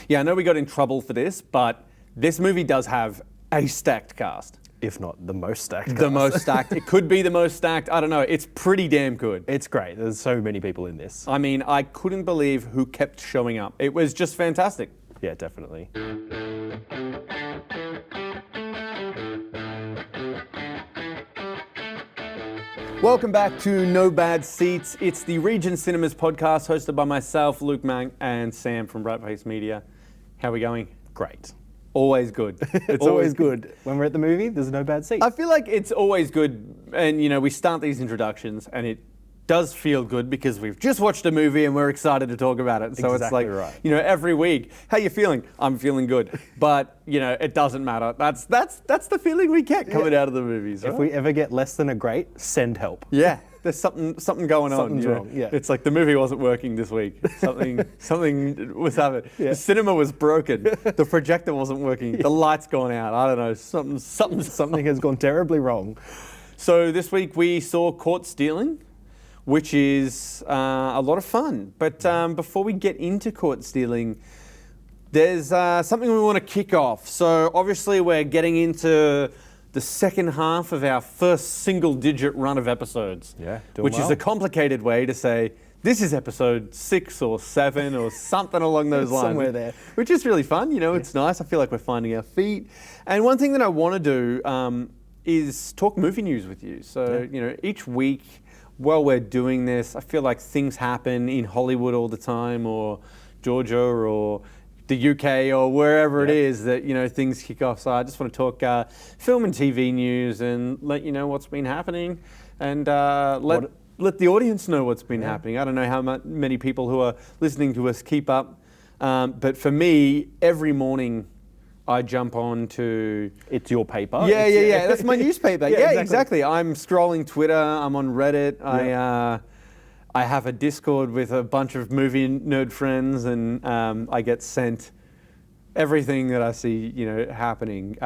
Yeah, I know we got in trouble for this, but this movie does have a stacked cast. If not the most stacked cast. The most stacked. It could be the most stacked. I don't know. It's pretty damn good. It's great. There's so many people in this. I mean, I couldn't believe who kept showing up. It was just fantastic. Yeah, definitely. Welcome back to No Bad Seats. It's the Regent Cinemas podcast hosted by myself, Luke Mang, and Sam from Bright Face Media. How are we going? Great. Always good. It's always good. When we're at the movie, there's no bad seats. I feel like it's always good, and we start these introductions, and it does feel good because we've just watched a movie and we're excited to talk about it. So Exactly it's like, right. Every week, how you feeling? I'm feeling good. But, it doesn't matter. That's the feeling we get coming out of the movies. If right? we ever get less than a great, send help. Yeah, there's something going on. Something's wrong, yeah. It's like the movie wasn't working this week. Something was happening. Yeah. The cinema was broken. The projector wasn't working. The light's gone out. I don't know. Something has gone terribly wrong. So this week we saw Caught Stealing, which is a lot of fun. But before we get into Caught Stealing, there's something we want to kick off. So obviously we're getting into the second half of our first single-digit run of episodes. Yeah, doing which is well. a complicated way to say this is episode 6 or 7 or something along those lines. Somewhere there. Which is really fun. It's nice. I feel like we're finding our feet. And one thing that I want to do is talk movie news with you. So each week, while we're doing this, I feel like things happen in Hollywood all the time, or Georgia, or the UK, or wherever it is that things kick off. So I just want to talk film and TV news and let you know what's been happening, and let the audience know what's been happening. I don't know how many people who are listening to us keep up, but for me, every morning I jump on to... It's your paper. Yeah. That's my newspaper. Yeah, Yeah, exactly. I'm scrolling Twitter. I'm on Reddit. Yeah. I have a Discord with a bunch of movie nerd friends, and I get sent everything that I see, happening.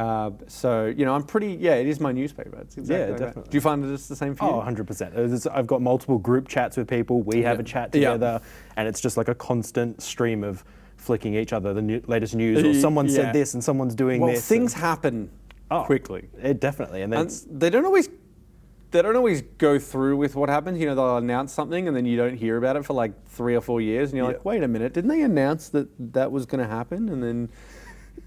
So, I'm pretty... Yeah, it is my newspaper. It's exactly like definitely. that. Do you find it's the same for you? Oh, 100%. I've got multiple group chats with people. We have a chat together, and it's just like a constant stream of flicking each other the latest news, or someone said this and someone's doing this. Well, things happen quickly. Definitely. And then they don't always go through with what happens. They'll announce something and then you don't hear about it for like 3 or 4 years, and you're like, wait a minute, didn't they announce that was going to happen? And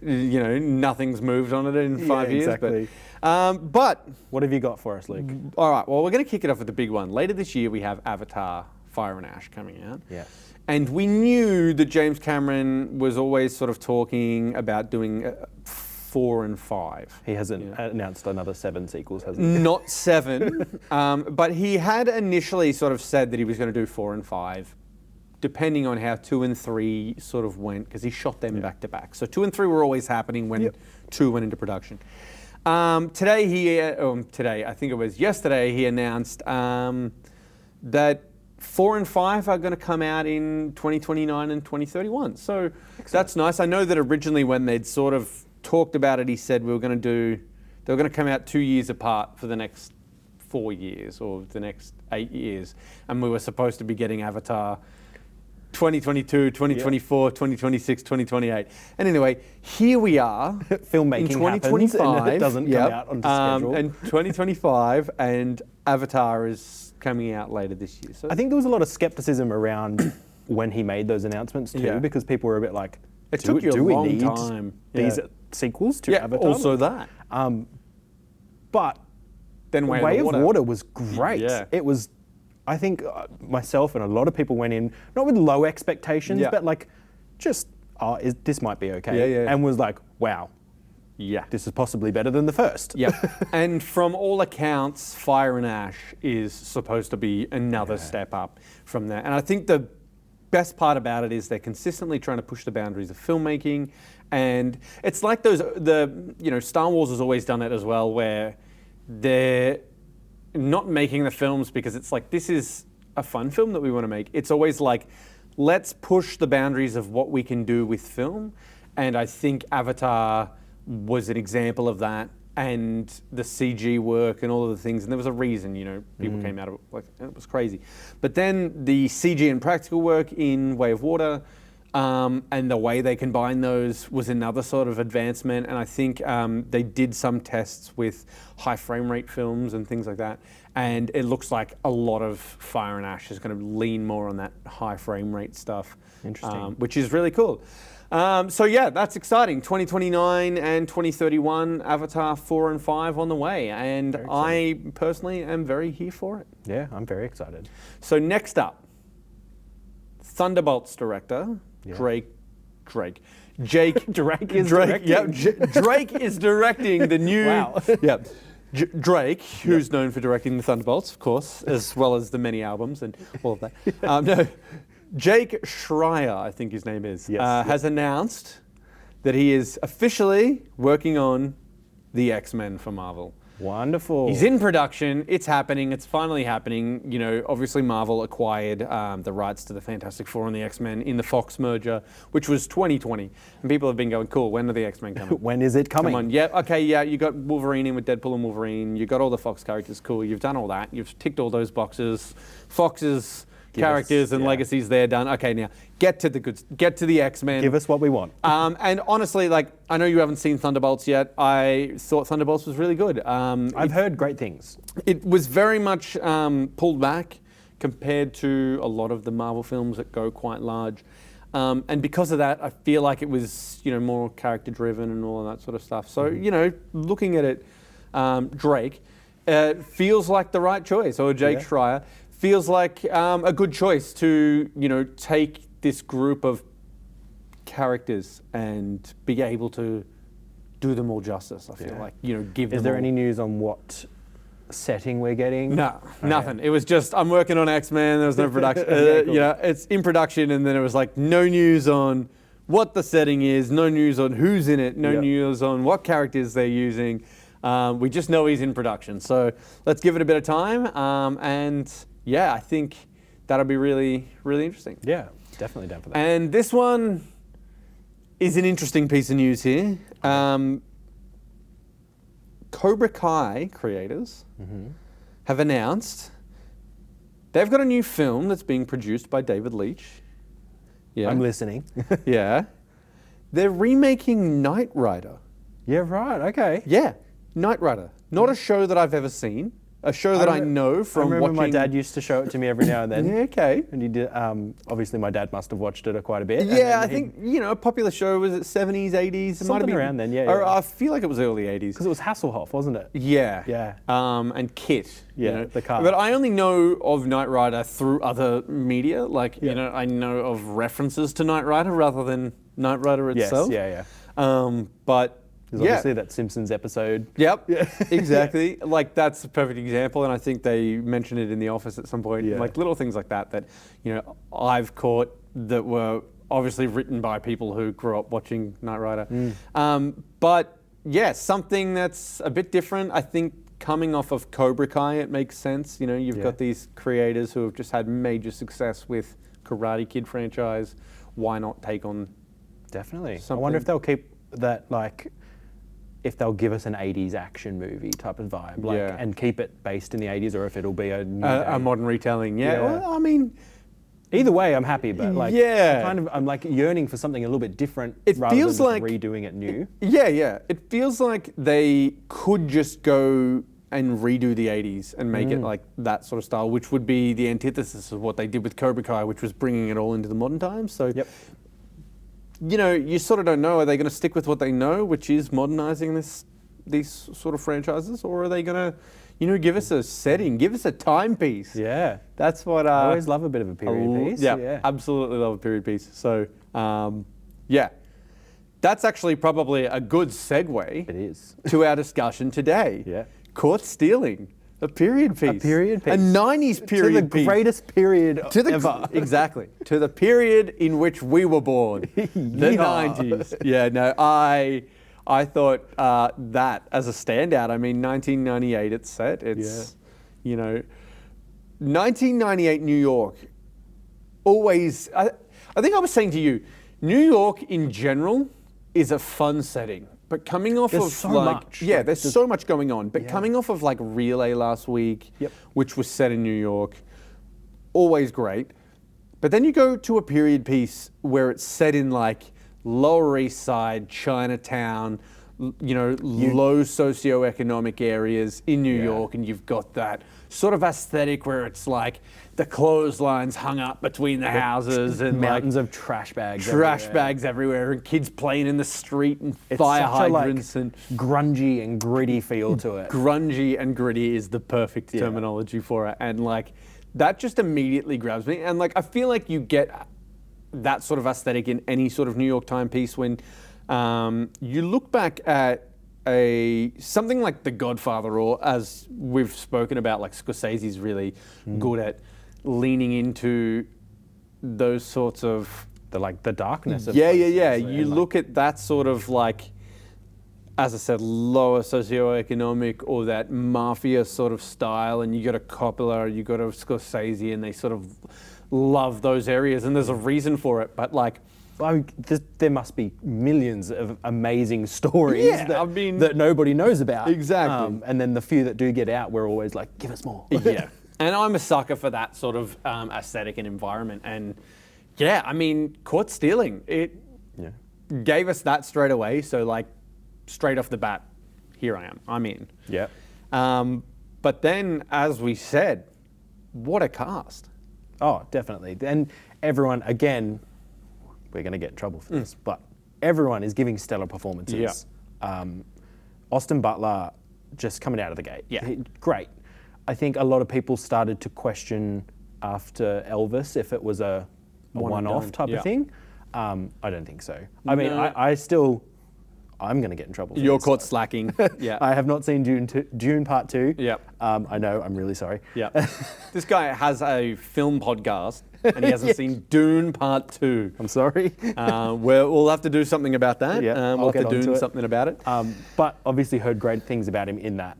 then, nothing's moved on it in 5 years. Exactly. But what have you got for us, Luke? all right, well, we're going to kick it off with the big one. Later this year, we have Avatar: Fire and Ash coming out. Yeah. And we knew that James Cameron was always sort of talking about doing 4 and 5. He hasn't announced another 7 sequels, has he? Not 7, but he had initially sort of said that he was going to do 4 and 5, depending on how 2 and 3 sort of went, because he shot them back to back. So 2 and 3 were always happening when 2 went into production. Today, I think it was yesterday, he announced that 4 and 5 are going to come out in 2029 and 2031. So that's nice. I know that originally when they'd sort of talked about it, he said they were going to come out 2 years apart for the next 4 years or the next 8 years. And we were supposed to be getting Avatar 2022, 2024, 2026, 2028. And anyway, here we are. Filmmaking in 2025. happens and it doesn't come out on schedule. And 2025, and Avatar is coming out later this year. So I think there was a lot of skepticism around when he made those announcements too, because people were a bit like, do we need time. these sequels to Avatar? Also that. But then Way of Water was great. Yeah. It was, I think myself and a lot of people went in, not with low expectations, but like just, this might be okay. And was like, wow. Yeah. This is possibly better than the first. Yeah. And from all accounts, Fire and Ash is supposed to be another step up from that. And I think the best part about it is they're consistently trying to push the boundaries of filmmaking. And it's like Star Wars has always done it as well, where they're not making the films because it's like, this is a fun film that we want to make. It's always like, let's push the boundaries of what we can do with film. And I think Avatar was an example of that, and the CG work and all of the things. And there was a reason, people came out of it, like, it was crazy. But then the CG and practical work in Way of Water, and the way they combine those was another sort of advancement. And I think they did some tests with high frame rate films and things like that. And it looks like a lot of Fire and Ash is going to lean more on that high frame rate stuff. Interesting. Which is really cool. So yeah, that's exciting. 2029 and 2031, Avatar 4 and 5 on the way. And I personally am very here for it. Yeah, I'm very excited. So next up, Thunderbolts director, Jake Drake is directing. Yep, Drake is directing the new. Wow. Yep. Drake, who's known for directing the Thunderbolts, of course, as well as the many albums and all of that. No, Jake Schreier, I think his name is, has announced that he is officially working on the X-Men for Marvel. Wonderful. He's in production. It's happening. It's finally happening. You know, obviously Marvel acquired the rights to the Fantastic Four and the X-Men in the Fox merger, which was 2020. And people have been going, cool, when are the X-Men coming? When is it coming? Come on. Yeah, okay, yeah, you got Wolverine in with Deadpool and Wolverine. You got all the Fox characters, cool. You've done all that. You've ticked all those boxes. Fox's characters and legacies, they're done. Okay, now get to the X-Men. Give us what we want. And honestly, like, I know you haven't seen Thunderbolts yet. I thought Thunderbolts was really good. I've heard great things. It was very much pulled back compared to a lot of the Marvel films that go quite large. And because of that, I feel like it was, you know, more character driven and all of that sort of stuff. So, you know, looking at it, Drake feels like the right choice, or Jake Schreier feels like a good choice to, you know, take this group of characters and be able to do them all justice. I feel like, you know, give them. Is there any news on what setting we're getting? No, nothing. It was just, I'm working on X-Men. There was no production. Cool. You know, it's in production, and then it was like no news on what the setting is, no news on who's in it, no news on what characters they're using. We just know he's in production. So let's give it a bit of time. And yeah, I think that'll be really, really interesting. Yeah, definitely down for that. And this one is an interesting piece of news here. Cobra Kai creators have announced they've got a new film that's being produced by David Leitch. Yeah. I'm listening. Yeah. They're remaking Knight Rider. Yeah, right, okay. Yeah, Knight Rider. Not a show that I've ever seen. A show that I know from watching. I remember my dad used to show it to me every now and then. Yeah, okay. And he did. Obviously, my dad must have watched it quite a bit. Yeah, I think, you know, a popular show, was it 70s, 80s? Something around then, yeah. Or I feel like it was early 80s. Because it was Hasselhoff, wasn't it? Yeah. Yeah. And Kit. Yeah, you know? the car. But I only know of Knight Rider through other media. Like, you know, I know of references to Knight Rider rather than Knight Rider itself. Yes, yeah. But there's obviously that Simpsons episode. Yep, exactly. Like, that's a perfect example, and I think they mentioned it in The Office at some point. Like, little things like that, you know, I've caught that were obviously written by people who grew up watching Knight Rider. But yeah, something that's a bit different. I think coming off of Cobra Kai, it makes sense. You know, you've got these creators who have just had major success with Karate Kid franchise. Why not take on Definitely. something? I wonder if they'll keep that, like, if they'll give us an 80s action movie type of vibe, like, and keep it based in the 80s, or if it'll be a modern retelling. Yeah. Well, I mean, either way, I'm happy, but like, I'm like yearning for something a little bit different. It rather feels than like redoing it new. Yeah. It feels like they could just go and redo the 80s and make it like that sort of style, which would be the antithesis of what they did with Cobra Kai, which was bringing it all into the modern times. So. You know, you sort of don't know, are they going to stick with what they know, which is modernizing these sort of franchises, or are they going to, you know, give us a setting, give us a timepiece? Yeah. That's what... I always love a bit of a period piece. Yeah, absolutely love a period piece. So, yeah. That's actually probably a good segue it is. to our discussion today. Yeah. Caught stealing. A period piece. A period piece. A 90s period piece. To the greatest period ever. Exactly. To the period in which we were born. The 90s. Yeah, no, I thought that as a standout. I mean, 1998 it's set. It's, you know, 1998 New York. Always, I think I was saying to you, New York in general is a fun setting. But coming off there's of so like, much. yeah, there's so much going on. But coming off of like Relay last week, which was set in New York, always great. But then you go to a period piece where it's set in like Lower East Side, Chinatown, low socioeconomic areas in New York, and you've got that sort of aesthetic where it's like the clotheslines hung up between the houses and mountains like of trash bags everywhere, and kids playing in the street and it's fire such hydrants and grungy and gritty feel to it. Grungy and gritty is the perfect terminology for it, and like that just immediately grabs me. And like I feel like you get that sort of aesthetic in any sort of New York Times piece when you look back at something like The Godfather, or as we've spoken about, like Scorsese's really good at leaning into those sorts of the darkness of You look at that sort of like, as I said, lower socioeconomic or that mafia sort of style, and you got a Coppola, you got a Scorsese, and they sort of love those areas, and there's a reason for it. But like, there must be millions of amazing stories that nobody knows about. Exactly. And then the few that do get out, we're always like, give us more. Yeah. And I'm a sucker for that sort of aesthetic and environment. And yeah, I mean, Caught Stealing, it gave us that straight away. So like, straight off the bat, here I am, I'm in. Yeah. But then, as we said, what a cast. Oh, definitely. And everyone, again, we're going to get in trouble for this, but everyone is giving stellar performances. Yeah. Austin Butler just coming out of the gate. Yeah. Great. I think a lot of people started to question after Elvis if it was a one-off type of thing. I don't think so. I mean, I'm going to get in trouble for You're this, caught slacking. Yeah. I have not seen Dune Part 2. Yep. I know, I'm really sorry. Yeah. This guy has a film podcast and he hasn't seen Dune Part 2. I'm sorry. We'll have to do something about that. Yeah, we'll have to do something about it. But obviously heard great things about him in that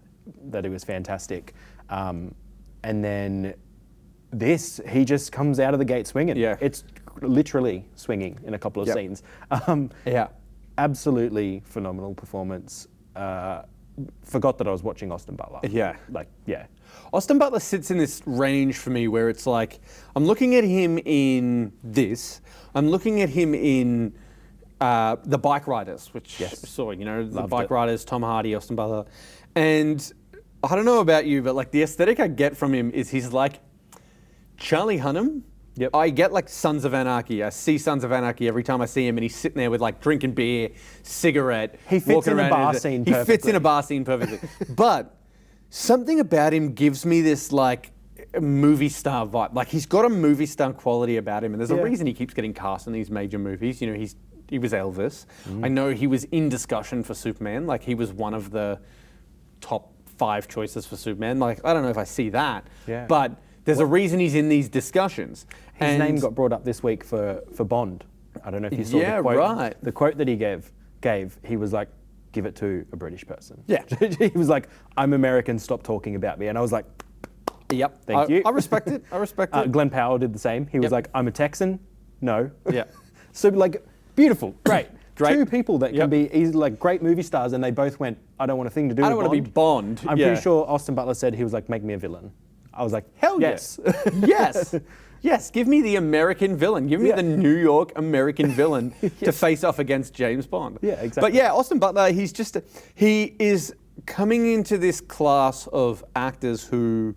he was fantastic. And then he just comes out of the gate swinging. Yeah. It's literally swinging in a couple of scenes. Absolutely phenomenal performance. Forgot that I was watching Austin Butler. Yeah. Austin Butler sits in this range for me where it's like, I'm looking at him in this, I'm looking at him in The Bike Riders, which I saw, The Bike Riders, Tom Hardy, Austin Butler. And I don't know about you, but like the aesthetic I get from him is he's like Charlie Hunnam. Yep. I get like Sons of Anarchy. I see Sons of Anarchy every time I see him, and he's sitting there with like drinking beer, cigarette. He fits in a bar scene perfectly. He fits in a bar scene perfectly. But something about him gives me this like movie star vibe. Like he's got a movie star quality about him, and there's a reason he keeps getting cast in these major movies. He was Elvis. I know he was in discussion for Superman. Like he was one of the top 5 choices for Superman. Like I don't know if I see that, but there's a reason he's in these discussions. His name got brought up this week for Bond. I don't know if you saw the quote. Right. The quote that he gave, he was like, give it to a British person. Yeah. He was like, I'm American, stop talking about me. And I was like, yep. Thank you. I respect it. Glenn Powell did the same. He was like, I'm a Texan. No. Yeah. So like, beautiful, great. Great. 2 people that can be easy, like great movie stars, and they both went, I don't want a thing to do with Bond. I don't want to be Bond. I'm pretty sure Austin Butler said he was like, make me a villain. I was like, hell yes. Yes. Yes, give me the American villain. Give me the New York American villain to face off against James Bond. Yeah, exactly. But yeah, Austin Butler, he is coming into this class of actors who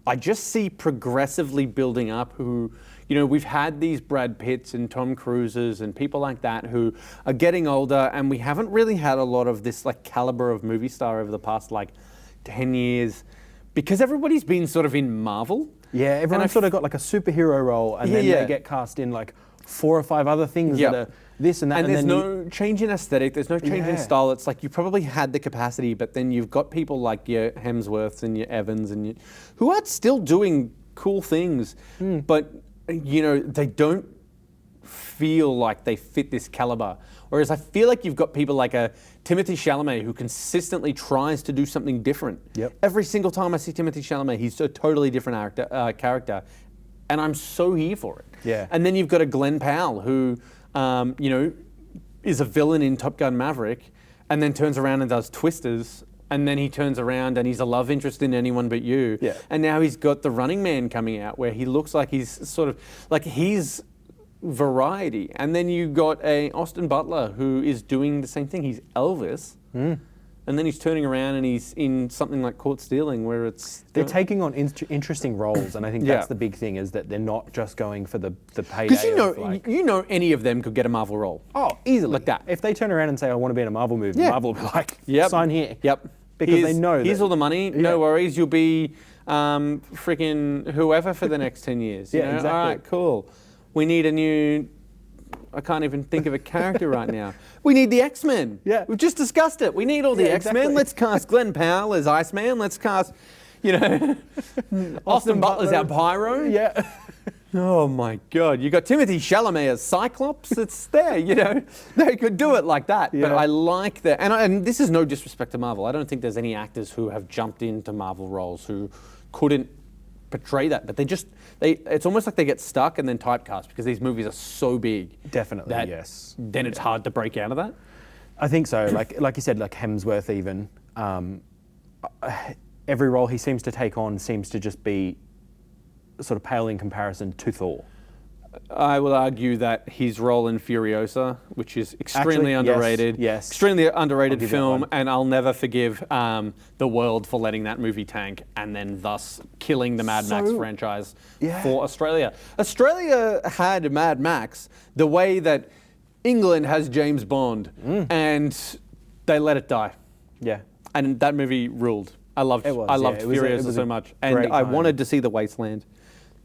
I just see progressively building up, who, we've had these Brad Pitts and Tom Cruises and people like that who are getting older, and we haven't really had a lot of this like caliber of movie star over the past like 10 years. Because everybody's been sort of in Marvel. Yeah, everyone's sort of got like a superhero role, and then they get cast in like 4 or 5 other things that are this and that. And there's no change in aesthetic, there's no change in style. It's like you probably had the capacity, but then you've got people like your Hemsworths and your Evans and who are still doing cool things, but they don't feel like they fit this caliber. Whereas I feel like you've got people like a Timothée Chalamet who consistently tries to do something different. Yep. Every single time I see Timothée Chalamet, he's a totally different character, and I'm so here for it. Yeah. And then you've got a Glenn Powell who, is a villain in Top Gun Maverick, and then turns around and does Twisters And then he turns around and he's a love interest in Anyone But You. Yeah. And now he's got The Running Man coming out where he looks like he's sort of like he's variety. And then you got a Austin Butler who is doing the same thing. He's Elvis. And then he's turning around and he's in something like Caught Stealing where it's... They're taking on interesting roles, and I think that's the big thing, is that they're not just going for the payday. Because you know any of them could get a Marvel role. Oh, easily. Like that. If they turn around and say, I want to be in a Marvel movie, Marvel will be like, sign here. Yep. Because they know here's that, all the money, no worries, you'll be freaking whoever for the next 10 years. You know? Exactly. All right, cool. We need a new... I can't even think of a character right now. We need the X-Men. Yeah. We've just discussed it. We need all the X-Men. exactly. Let's cast Glenn Powell as Iceman. Let's cast, Austin Butler's our Pyro. Yeah. Oh my God. You got Timothée Chalamet as Cyclops. It's there, They could do it like that. Yeah. But I like that. And this is no disrespect to Marvel. I don't think there's any actors who have jumped into Marvel roles who couldn't portray that, but it's almost like they get stuck and then typecast because these movies are so big. Definitely, that yes. Then it's hard to break out of that. I think so. Like you said, like Hemsworth even. Every role he seems to take on seems to just be sort of pale in comparison to Thor. I will argue that his role in Furiosa, which is extremely underrated, yes. extremely underrated I'll give you that film, one. and I'll never forgive the world for letting that movie tank and then thus killing the Mad Max franchise for Australia. Australia had Mad Max the way that England has James Bond, and they let it die. Yeah. And that movie ruled. I loved Furiosa so much, and I wanted to see The Wasteland,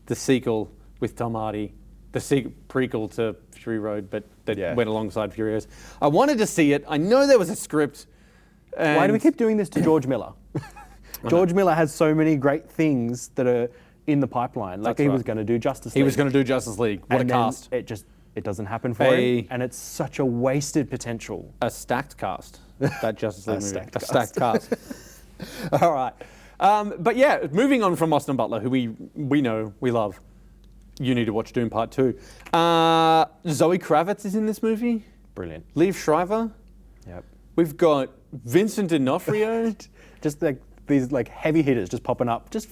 the sequel with Tom Hardy. The prequel to Fury Road, but that went alongside Furious. I wanted to see it. I know there was a script. Why do we keep doing this to George Miller? George Miller has so many great things that are in the pipeline. Like was going to do Justice League. He was going to do Justice League. What a cast. It doesn't happen for him, and it's such a wasted potential. A stacked cast, that Justice League movie. A stacked cast. All right. But yeah, moving on from Austin Butler, who we know, we love. You need to watch Doom Part 2. Zoë Kravitz is in this movie. Brilliant. Liev Schreiber. Yep. We've got Vincent D'Onofrio. Just like these like heavy hitters just popping up. Just.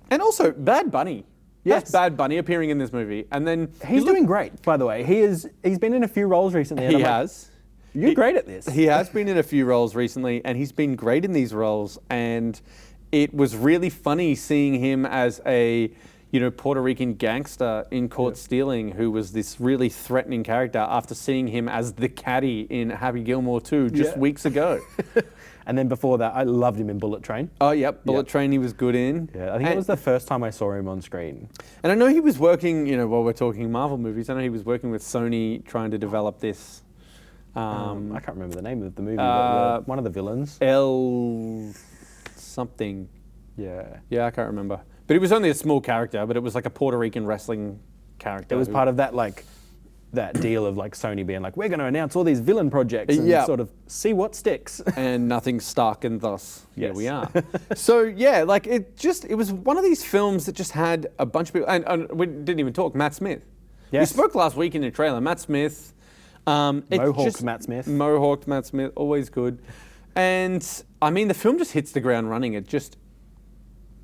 And also Bad Bunny. Yes. That's Bad Bunny appearing in this movie. And then he's doing great, by the way. He's been in a few roles recently. And he has. You're great at this. He has been in a few roles recently, and he's been great in these roles. And it was really funny seeing him as a Puerto Rican gangster in Caught Stealing, who was this really threatening character after seeing him as the caddy in Happy Gilmore 2 just weeks ago. And then before that, I loved him in Bullet Train. Oh, yep. Bullet Train he was good in. Yeah, I think it was the first time I saw him on screen. And I know he was working, while we're talking Marvel movies, I know he was working with Sony trying to develop this. I can't remember the name of the movie, but one of the villains. L something. Yeah. Yeah, I can't remember. But he was only a small character, but it was like a Puerto Rican wrestling character. It was part of that that deal of like Sony being like, we're going to announce all these villain projects and sort of see what sticks. And nothing stuck, and thus here we are. So yeah, it was one of these films that just had a bunch of people, and we didn't even talk, Matt Smith. Yes. We spoke last week in the trailer, Matt Smith. Mohawked Matt Smith. Mohawked Matt Smith, always good. And I mean, the film just hits the ground running. It just,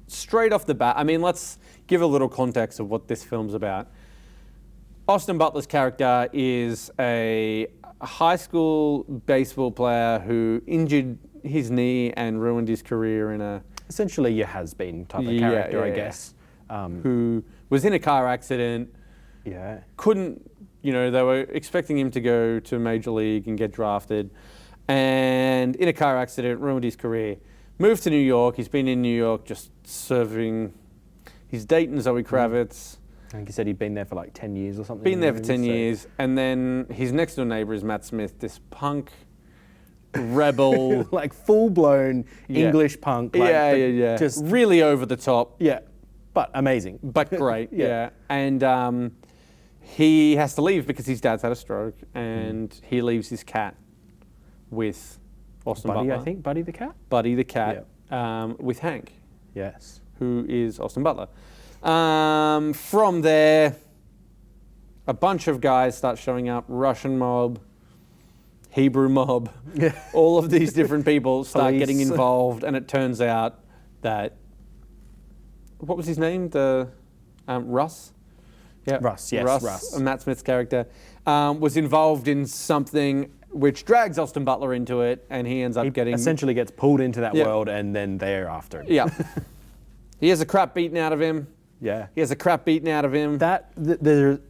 straight off the bat, I mean, let's give a little context of what this film's about. Austin Butler's character is a high school baseball player who injured his knee and ruined his career in a... Essentially your has-been type of character, I guess. Who was in a car accident. Yeah. Couldn't, they were expecting him to go to Major League and get drafted. And in a car accident, ruined his career. Moved to New York. He's been in New York just serving... He's dating Zoë Kravitz. I think he said he'd been there for like 10 years or something. Been there for 10 years. And then his next door neighbor is Matt Smith, this punk, rebel. Like full-blown English punk. Like just really over the top. Yeah, but amazing. But great, yeah. And he has to leave because his dad's had a stroke, and he leaves his cat with Austin Butler. I think. Buddy the cat? Buddy the cat, with Hank. Yes. Who is Austin Butler. From there, a bunch of guys start showing up, Russian mob. Hebrew mob, all of these different people start getting involved, and it turns out that, what was his name? Russ? Yeah. Russ. Matt Smith's character, was involved in something which drags Austin Butler into it, and he ends up essentially gets pulled into that world, and then they're after him. Yeah. He has a crap beaten out of him. Yeah. He has a crap beaten out of him. The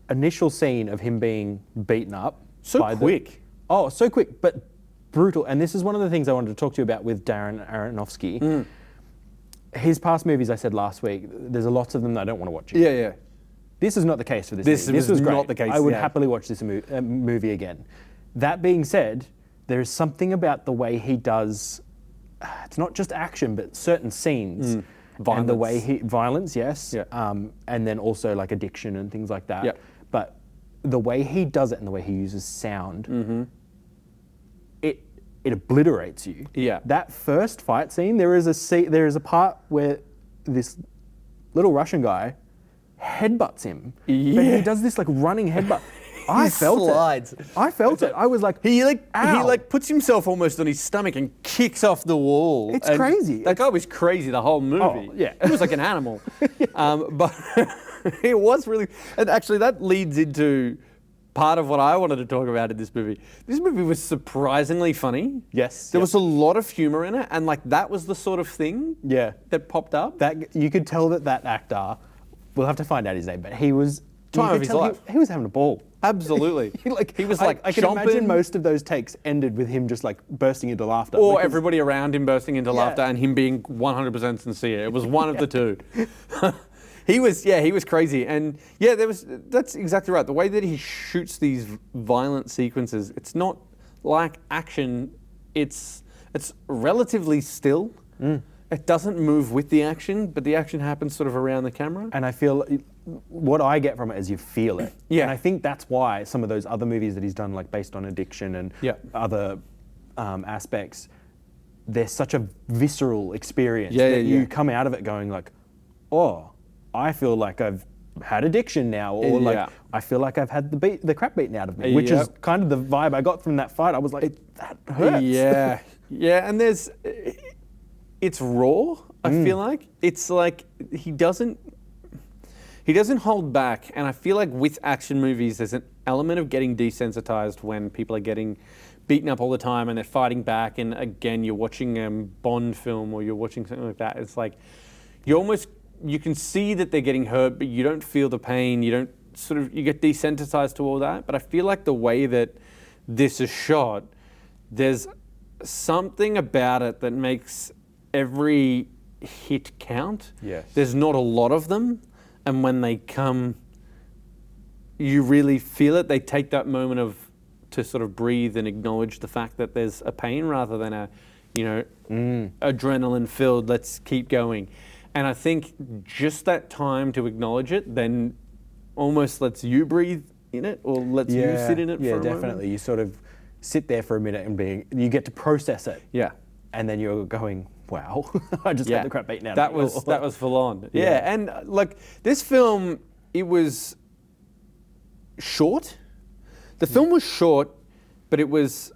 initial scene of him being beaten up. So quick. So quick, but brutal. And this is one of the things I wanted to talk to you about with Darren Aronofsky. His past movies, I said last week, there's lots of them that I don't want to watch again. Yeah. This is not the case for this movie. This was not the case. I would happily watch this movie again. That being said, there is something about the way he does, it's not just action, but certain scenes. Violence. And the way violence, yes. Yeah. And then also like addiction and things like that. Yeah. But the way he does it and the way he uses sound, it obliterates you. Yeah. That first fight scene, there is a part where this little Russian guy headbutts him. Yeah. But he does this like running headbutt. I felt slides. it. I felt it. I was like, he ow. puts himself almost on his stomach and kicks off the wall. It's crazy. That guy was crazy the whole movie. Oh, yeah. He was like an animal. But it was really, and actually that leads into part of what I wanted to talk about in this movie. This movie was surprisingly funny. Yes. There was a lot of humor in it, and like that was the sort of thing that popped up. That you could tell that actor, we'll have to find out his name, but he was time of his life. He was having a ball. Absolutely. he was like I can imagine most of those takes ended with him just like bursting into laughter. Or everybody around him bursting into laughter and him being 100% sincere. It was one of the two. He was crazy. And that's exactly right. The way that he shoots these violent sequences, it's not like action. It's relatively still. It doesn't move with the action, but the action happens sort of around the camera. And I feel what I get from it is you feel it. Yeah. And I think that's why some of those other movies that he's done, like based on addiction and other aspects, they're such a visceral experience that you come out of it going like, oh, I feel like I've had addiction now, or like I feel like I've had the crap beaten out of me, which is kind of the vibe I got from that fight. I was like, that hurts. Yeah, and it's raw. I feel like it's like he doesn't hold back, and I feel like with action movies, there's an element of getting desensitized when people are getting beaten up all the time and they're fighting back. And again, you're watching a Bond film or you're watching something like that. It's like you can see that they're getting hurt, but you don't feel the pain. You get desensitized to all that. But I feel like the way that this is shot, there's something about it that makes every hit count. Yes. There's not a lot of them, and when they come, you really feel it. They take that moment to sort of breathe and acknowledge the fact that there's a pain rather than a, adrenaline filled, let's keep going. And I think just that time to acknowledge it then almost lets you breathe in it, or lets you sit in it for a moment. Yeah, definitely. You sort of sit there for a minute and you get to process it. Yeah. And then you're going, wow, I just got the crap beaten out that of me. That was full on. Yeah, and like this film, it was short. The film was short, but it was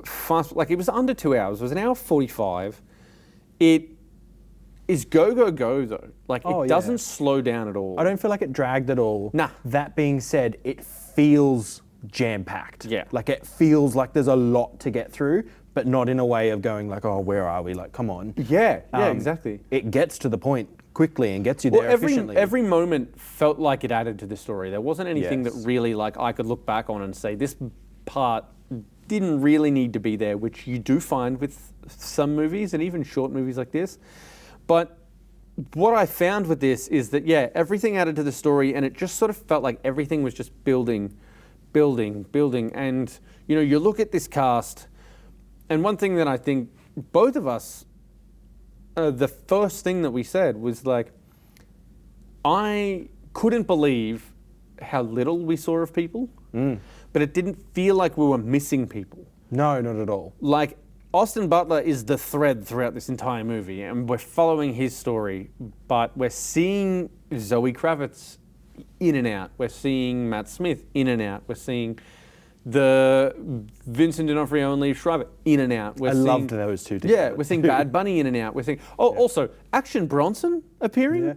fast. Like it was under 2 hours. It was an hour 45. It is go though. Like it doesn't slow down at all. I don't feel like it dragged at all. Nah. That being said, it feels jam-packed. Yeah. Like it feels like there's a lot to get through, but not in a way of going like, oh, where are we? Like, come on. Yeah, exactly. It gets to the point quickly and gets you there efficiently. Every moment felt like it added to the story. There wasn't anything that really like I could look back on and say this part didn't really need to be there, which you do find with some movies and even short movies like this. But what I found with this is that, everything added to the story, and it just sort of felt like everything was just building. And, you look at this cast, and one thing that I think both of us, the first thing that we said was like, I couldn't believe how little we saw of people, but it didn't feel like we were missing people. No, not at all. Like, Austin Butler is the thread throughout this entire movie, and we're following his story, but we're seeing Zoë Kravitz in and out. We're seeing Matt Smith in and out. We're seeing the Vincent D'Onofrio and Liev Schreiber, in and out. I loved those two together. Yeah, we're seeing Bad Bunny in and out. We're seeing also Action Bronson appearing. Yeah.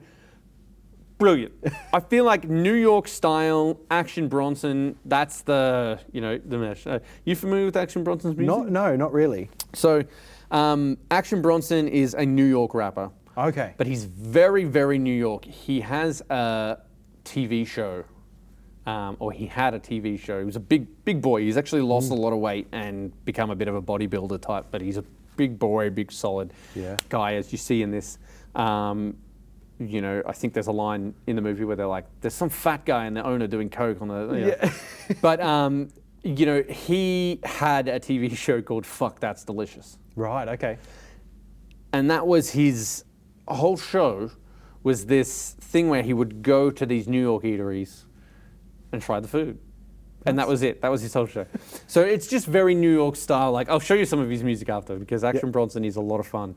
Brilliant. I feel like New York style Action Bronson. That's the the mesh. You familiar with Action Bronson's music? No, not really. So, Action Bronson is a New York rapper. Okay. But he's very, very New York. He has a TV show, or he had a TV show. He was a big boy. He's actually lost a lot of weight and become a bit of a bodybuilder type, but he's a big boy, big solid guy, as you see in this. I think there's a line in the movie where they're like, there's some fat guy and the owner doing coke on the... But, he had a TV show called Fuck That's Delicious. Right, okay. And that was his whole show, was this thing where he would go to these New York eateries and try the food. And that was it. That was his whole show. So it's just very New York style. Like, I'll show you some of his music after, because Action Bronson is a lot of fun.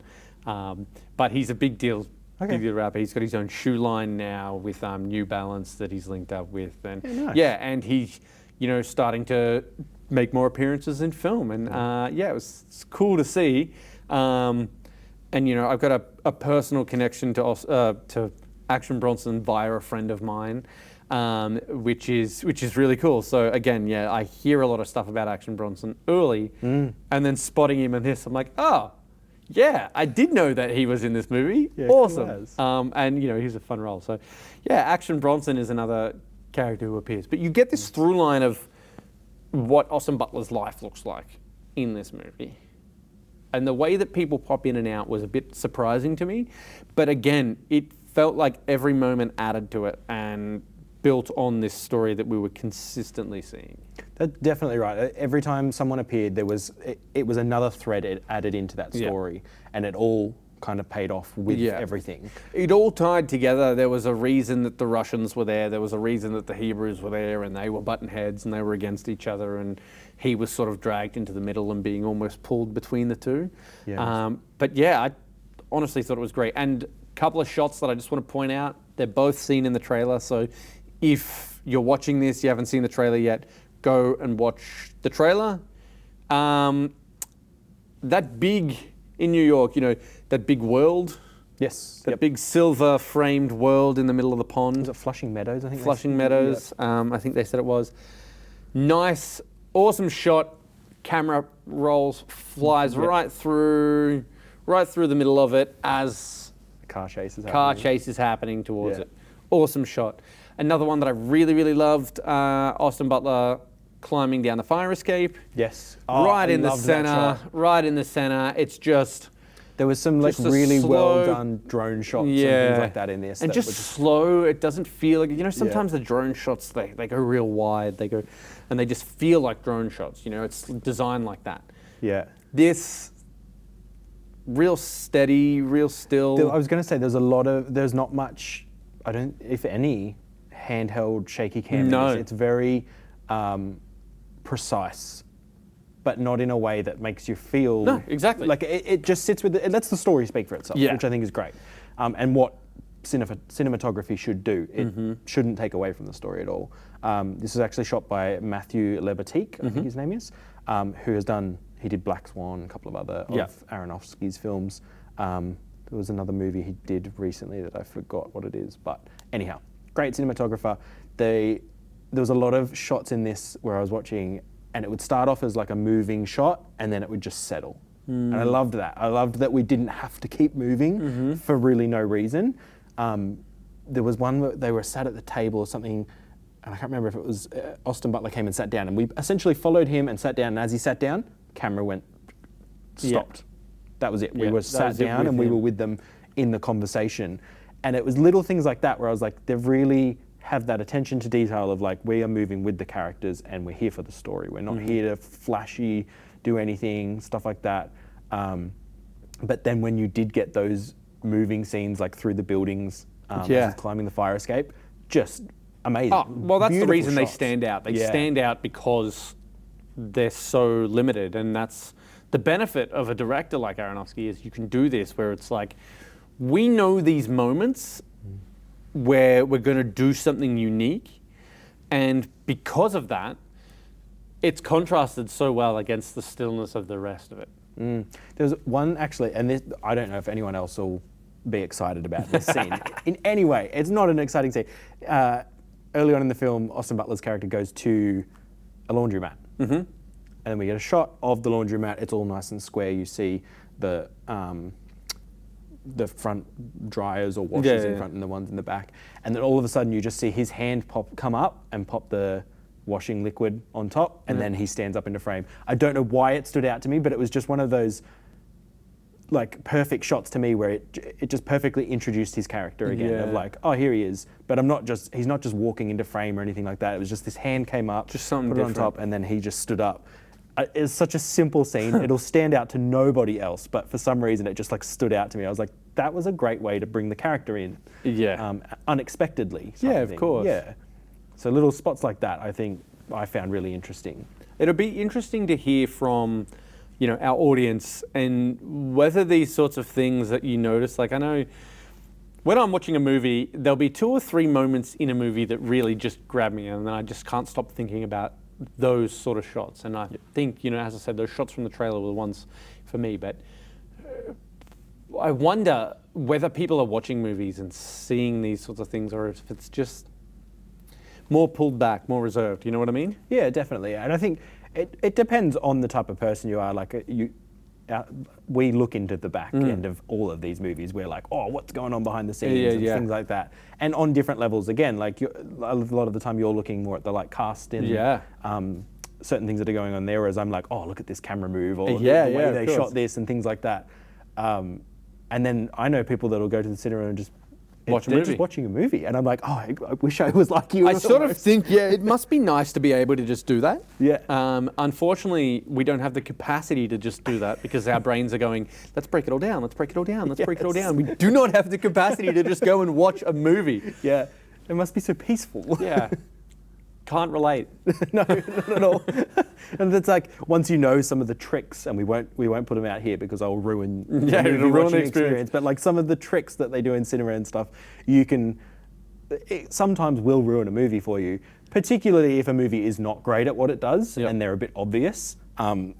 But he's a big deal. Okay. Big deal rapper. He's got his own shoe line now with New Balance that he's linked up with. And nice. And he's, starting to make more appearances in film. And it's cool to see. And I've got a personal connection to Action Bronson via a friend of mine, which is really cool. So again, I hear a lot of stuff about Action Bronson early, and then spotting him in this, I'm like, oh, yeah, I did know that he was in this movie. Yeah, awesome. cool. And he's a fun role. So Action Bronson is another character who appears, but you get this through line of what Austin Butler's life looks like in this movie. And the way that people pop in and out was a bit surprising to me. But again, it felt like every moment added to it and built on this story that we were consistently seeing. That's definitely right. Every time someone appeared, it was another thread added into that story, and it all kind of paid off with everything. It all tied together. There was a reason that the Russians were there. There was a reason that the Hebrews were there, and they were button heads and they were against each other, and he was sort of dragged into the middle and being almost pulled between the two. Yeah. I honestly thought it was great. And a couple of shots that I just want to point out, they're both seen in the trailer. So if you're watching this, you haven't seen the trailer yet, go and watch the trailer. That big, in New York, that big world. Yes. That big silver framed world in the middle of the pond. Was it Flushing Meadows, I think? Flushing Meadows, I think they said it was. Nice, awesome shot. Camera rolls, flies right through the middle of it as the car chase is happening towards it. Awesome shot. Another one that I really, really loved, Austin Butler climbing down the fire escape. Yes. Right in the center. It's just... There was some really well done drone shots and things like that in this. And just slow. It doesn't feel like, sometimes the drone shots, they go real wide. They go, and they just feel like drone shots. It's designed like that. Yeah. This, real steady, real still. I was going to say there's not much, if any, handheld shaky cam. No. It's very precise, but not in a way that makes you feel... No, exactly. Like it just sits with it lets the story speak for itself, which I think is great. And what cinematography should do. It shouldn't take away from the story at all. This is actually shot by Matthew Lebatique, I think his name is, he did Black Swan, a couple of other of Aronofsky's films. There was another movie he did recently that I forgot what it is, but anyhow, great cinematographer. There was a lot of shots in this where I was watching, and it would start off as like a moving shot, and then it would just settle. And I loved that. I loved that we didn't have to keep moving for really no reason. There was one where they were sat at the table or something, and I can't remember if it was Austin Butler came and sat down, and we essentially followed him and sat down, and as he sat down, camera stopped. Yeah. That was it. We were sat down and we were with them in the conversation. And it was little things like that where I was like, they've really have that attention to detail of like, we are moving with the characters and we're here for the story. We're not here to flashy, do anything, stuff like that. But then when you did get those moving scenes like through the buildings, climbing the fire escape, just amazing. Oh, well, that's Beautiful the reason shots. they stand out. They stand out because they're so limited, and that's the benefit of a director like Aronofsky is you can do this where it's like, we know these moments where we're going to do something unique, and because of that, it's contrasted so well against the stillness of the rest of it. There's one actually, and this, I don't know if anyone else will be excited about this scene in any way. It's not an exciting scene. Early on in the film, Austin Butler's character goes to a laundromat. And then we get a shot of the laundromat. It's all nice and square. You see the front dryers or washers in front and the ones in the back. And then all of a sudden you just see his hand come up and pop the washing liquid on top, and then he stands up into frame. I don't know why it stood out to me, but it was just one of those like perfect shots to me where it just perfectly introduced his character again of like, oh, here he is. But he's not just walking into frame or anything like that. It was just this hand came up, just something put it on top, and then he just stood up. It's such a simple scene. It'll stand out to nobody else, but for some reason it just like stood out to me. I was like, that was a great way to bring the character in. Unexpectedly. Of course. Yeah. So little spots like that, I think I found really interesting. It'll be interesting to hear from, our audience and whether these sorts of things that you notice, like I know when I'm watching a movie, there'll be 2 or 3 moments in a movie that really just grab me, and then I just can't stop thinking about those sort of shots. And I think, as I said, those shots from the trailer were the ones for me, but I wonder whether people are watching movies and seeing these sorts of things, or if it's just more pulled back, more reserved. You know what I mean? Yeah, definitely. And I think it depends on the type of person you are. Like we look into the back end of all of these movies. We're like, oh, what's going on behind the scenes and things like that. And on different levels, again, like a lot of the time you're looking more at the like cast and certain things that are going on there. Whereas I'm like, oh, look at this camera move, or the way they shot this and things like that. And then I know people that'll go to the cinema and just they're just watching a movie, and I'm like, oh, I wish I was like you. I sort of think, it must be nice to be able to just do that. Unfortunately, we don't have the capacity to just do that because our brains are going, let's break it all down, let's break it all down, let's break it all down. We do not have the capacity to just go and watch a movie. Yeah, it must be so peaceful. Yeah. Can't relate. No, not at all. And it's like, once you know some of the tricks, and we won't put them out here because I'll ruin it'll ruin the experience. But like some of the tricks that they do in cinema and stuff, it sometimes will ruin a movie for you, particularly if a movie is not great at what it does and they're a bit obvious.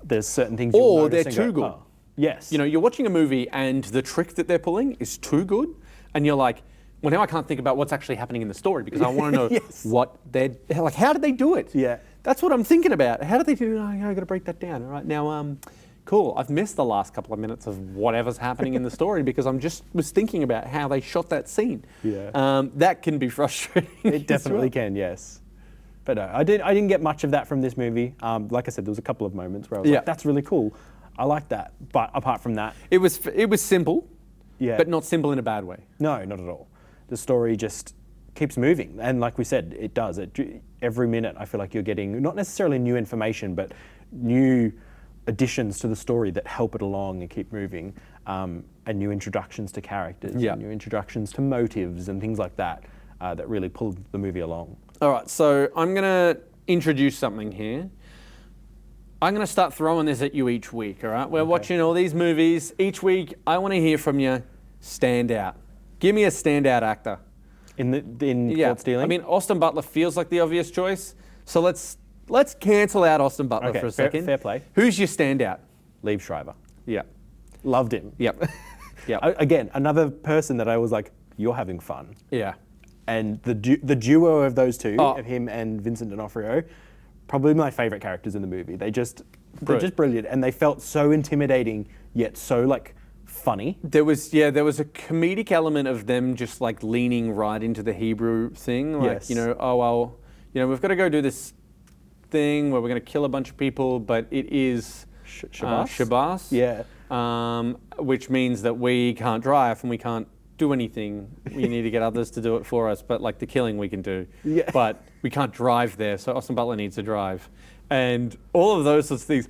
There's certain things or they're too good. Oh, yes. You're watching a movie and the trick that they're pulling is too good, and you're like, well, now I can't think about what's actually happening in the story because I want to know what they're like. How did they do it? Yeah, that's what I'm thinking about. How did they do it? I got to break that down. All right, now, cool. I've missed the last couple of minutes of whatever's happening in the story because was thinking about how they shot that scene. Yeah, that can be frustrating. It definitely can. Yes, but no, I didn't get much of that from this movie. Like I said, there was a couple of moments where I was like, that's really cool. I like that. But apart from that, it was simple. Yeah, but not simple in a bad way. No, not at all. The story just keeps moving, and like we said, it does. Every minute, I feel like you're getting not necessarily new information, but new additions to the story that help it along and keep moving, and new introductions to characters, and new introductions to motives and things like that that really pull the movie along. All right, so I'm gonna introduce something here. I'm gonna start throwing this at you each week. All right, we're watching all these movies each week. I want to hear from you. Stand out. Give me a standout actor. In Caught Stealing? I mean, Austin Butler feels like the obvious choice. So let's cancel out Austin Butler for a second. Fair play. Who's your standout? Liev Schreiber. Yeah. Loved him. Yep. Again, another person that I was like, you're having fun. Yeah. And the duo of those two, of him and Vincent D'Onofrio, probably my favorite characters in the movie. They're just brilliant, and they felt so intimidating yet so like funny. There was a comedic element of them just like leaning right into the Hebrew thing, like we've got to go do this thing where we're going to kill a bunch of people, but it is Shabbos. Yeah. Which means that we can't drive and we can't do anything. We need to get others to do it for us, but like the killing we can do. Yeah. But we can't drive there, so Austin Butler needs to drive. And all of those sorts of things.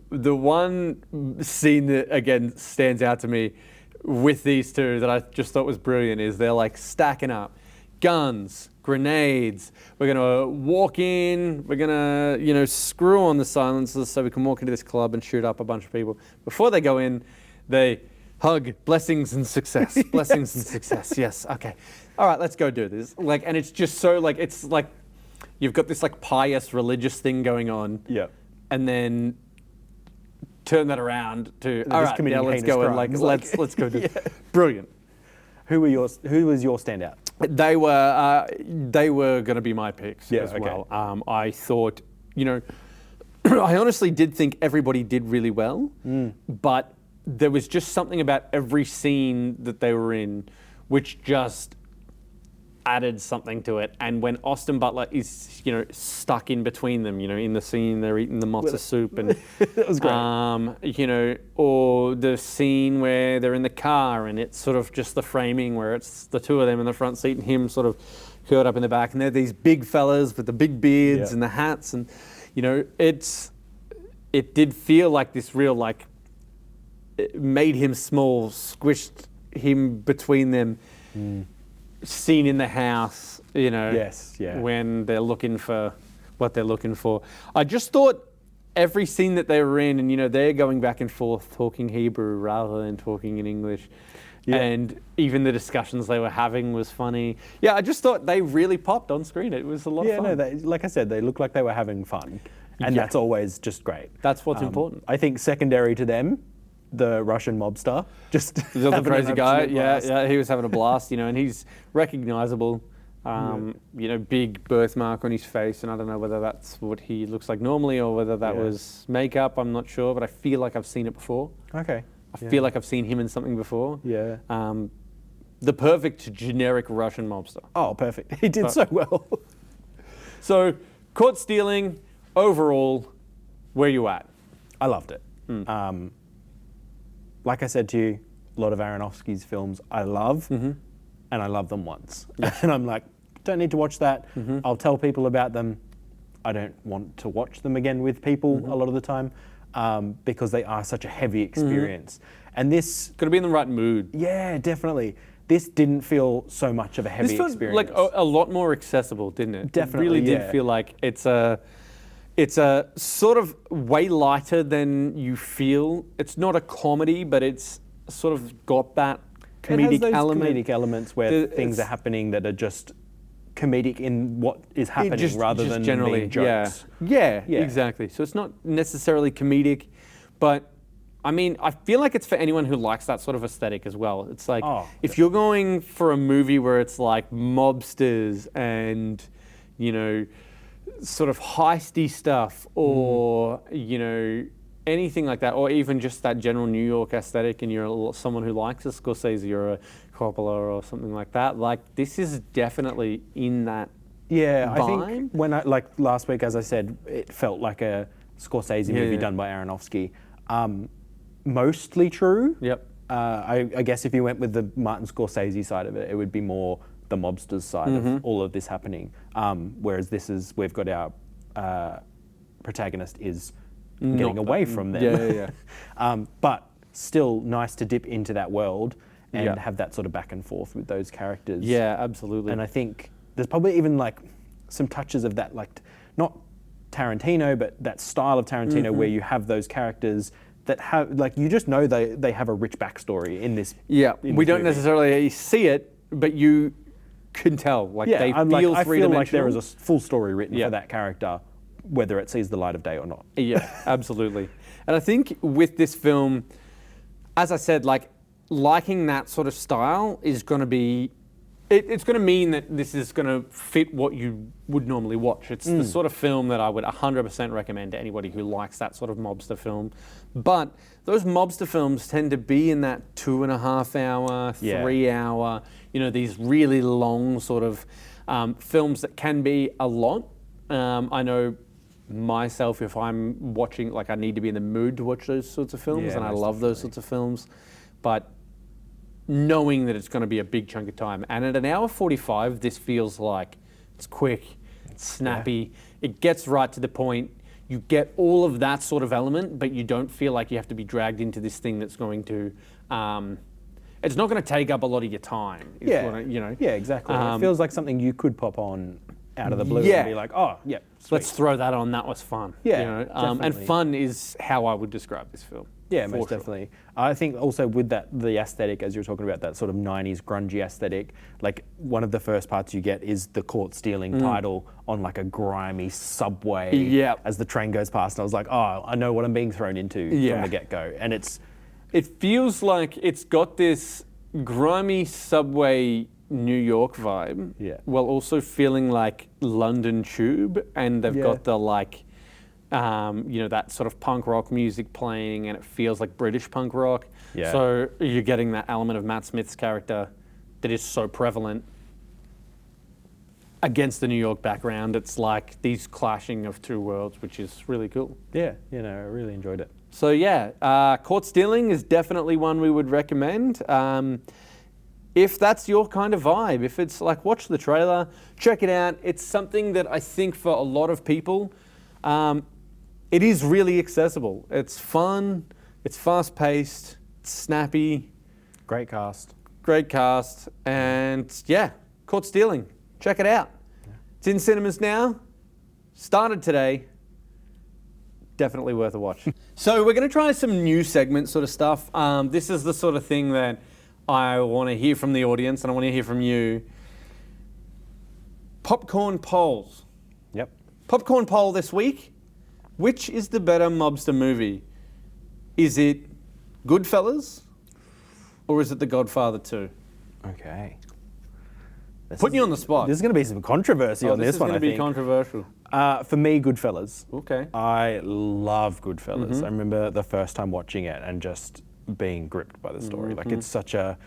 The one scene that, again, stands out to me with these two that I just thought was brilliant is they're like stacking up guns, grenades. We're going to walk in. We're going to, screw on the silencers so we can walk into this club and shoot up a bunch of people. Before they go in, they hug blessings and success. Blessings and success. Yes. Okay. All right, let's go do this. And it's just so it's like, you've got this like pious religious thing going on, Yeah. and then turn that around to all just right, committing let's heinous go and crimes, let's go do brilliant. Who was your standout? They were going to be my picks as well. I thought, I honestly did think everybody did really well, but there was just something about every scene that they were in which just added something to it. And when Austin Butler is, stuck in between them, in the scene they're eating the matzo soup, and That was great. or the scene where they're in the car and it's sort of just the framing where it's the two of them in the front seat and him sort of curled up in the back, and they're these big fellas with the big beards and the hats, and it did feel like this real it made him small, squished him between them. Scene in the house, Yes, yeah. when they're looking for what they're looking for. I just thought every scene that they were in, and they're going back and forth talking Hebrew rather than talking in English. Yeah. And even the discussions they were having was funny. Yeah, I just thought they really popped on screen. It was a lot of fun. No, like I said, they look like they were having fun, and that's always just great. That's what's important. I think secondary to them, the Russian mobster, just The other having an crazy guy, absolute blast. yeah, he was having a blast, and he's recognizable. Big birthmark on his face, and I don't know whether that's what he looks like normally or whether that was makeup. I'm not sure, but I feel like I've seen it before. Okay. I feel like I've seen him in something before. Yeah. The perfect generic Russian mobster. Oh, perfect. He did so well. So, caught stealing, overall, where you at? I loved it. Like I said to you, a lot of Aronofsky's films I love, and I love them once. And I'm like, don't need to watch that. I'll tell people about them. I don't want to watch them again with people a lot of the time because they are such a heavy experience. And this... Got to be in the right mood. Yeah, definitely. This didn't feel so much of a heavy This felt experience. like a lot more accessible, didn't it? Definitely, It really did feel like it's a sort of way lighter than you feel. It's not a comedy, but it's sort of got that comedic it has those element. comedic elements where things are happening that are just comedic in what is happening rather than generally being jokes. Yeah, exactly. So it's not necessarily comedic, but I mean, I feel like it's for anyone who likes that sort of aesthetic as well. It's like if you're going for a movie where it's like mobsters and sort of heisty stuff, or anything like that, or even just that general New York aesthetic, and you're someone who likes a Scorsese or a Coppola or something like that, like this is definitely in that Yeah, vibe. I think when last week, as I said, it felt like a Scorsese movie done by Aronofsky. Mostly true. Yep. I guess if you went with the Martin Scorsese side of it, it would be more the mobsters side of all of this happening. Whereas we've got our protagonist is getting away from them. But still nice to dip into that world and have that sort of back and forth with those characters. Yeah, absolutely. And I think there's probably even some touches of that, not Tarantino, but that style of Tarantino where you have those characters that have, you just know they have a rich backstory in this. Yeah, we don't movie. necessarily see it, but you can tell. They feel three-dimensional. I feel like there is a full story written for that character, whether it sees the light of day or not. Yeah, absolutely. And I think with this film, as I said, liking that sort of style is going to be, it's going to mean that this is going to fit what you would normally watch. It's the sort of film that I would 100% recommend to anybody who likes that sort of mobster film. But those mobster films tend to be in that 2.5 hour, 3 hour, these really long sort of films that can be a lot. I know myself, if I'm watching, I need to be in the mood to watch those sorts of films, and I love those sorts of films. But knowing that it's going to be a big chunk of time, and at 1:45, this feels like it's quick, it's snappy, it gets right to the point. You get all of that sort of element, but you don't feel like you have to be dragged into this thing that's going to. It's not going to take up a lot of your time. Yeah, exactly. It feels like something you could pop on out of the blue and be like, oh, yeah, sweet. Let's throw that on. That was fun. Yeah, and fun is how I would describe this film. Yeah, For most sure. definitely. I think also with that, the aesthetic, as you were talking about, that sort of 90s grungy aesthetic, like one of the first parts you get is the Caught Stealing title on like a grimy subway Yep. as the train goes past. And I was like, oh, I know what I'm being thrown into Yeah. from the get-go. And it's, It feels like it's got this grimy subway New York vibe, Yeah. while also feeling like London Tube, and they've Yeah. got the like, that sort of punk rock music playing, and it feels like British punk rock. Yeah. So you're getting that element of Matt Smith's character that is so prevalent against the New York background. It's like these clashing of two worlds, which is really cool. yeah, I really enjoyed it. So yeah, Caught Stealing is definitely one we would recommend. If that's your kind of vibe, if it's like watch the trailer, check it out. It's something that I think for a lot of people, it is really accessible. It's fun, it's fast paced, it's snappy, Great cast. great cast, and yeah, Caught Stealing. Check it out. It's in cinemas now. Started today. Definitely worth a watch. So we're going to try some new segment sort of stuff. This is the sort of thing that I want to hear from the audience, and I want to hear from you. Popcorn polls. Yep. Popcorn poll this week. Which is the better mobster movie? Is it Goodfellas or is it The Godfather 2? Okay. Putting you on the spot. There's going to be some controversy on this one, I This is going to be think. controversial. For me, Goodfellas. Okay. I love Goodfellas. I remember the first time watching it and just being gripped by the story. Like it's such a,